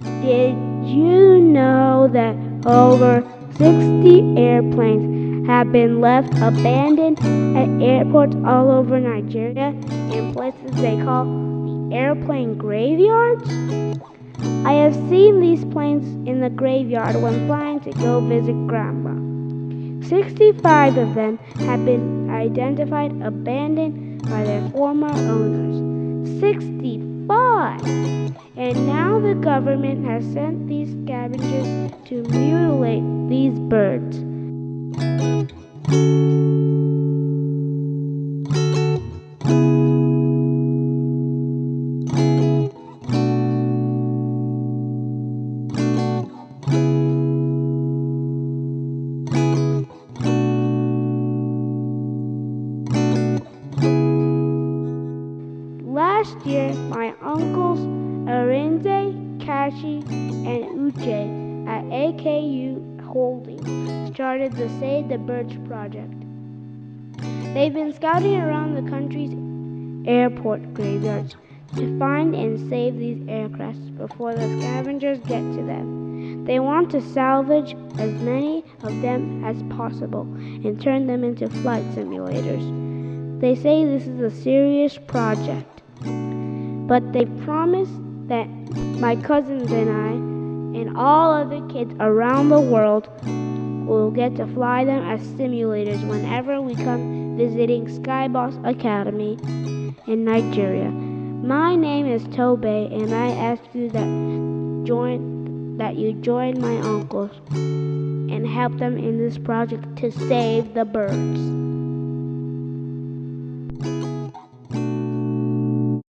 Did you know that over 60 airplanes have been left abandoned at airports all over Nigeria in places they call the airplane graveyards? I have seen these planes in the graveyard when flying to go visit Grandma. 65 of them have been identified abandoned by their former owners. 65! And now the government has sent these scavengers to mutilate these birds. Last year, my uncles Arinze, Kachi, and Uche at A.K.U. Holdings started the Save the Birds project. They've been scouting around the country's airport graveyards to find and save these aircrafts before the scavengers get to them. They want to salvage as many of them as possible and turn them into flight simulators. They say this is a serious project, but they promise that my cousins and I and all other kids around the world will get to fly them as simulators whenever we come visiting Skyboss Academy in Nigeria. My name is Tobe, and I ask you that you join my uncles and help them in this project to save the birds.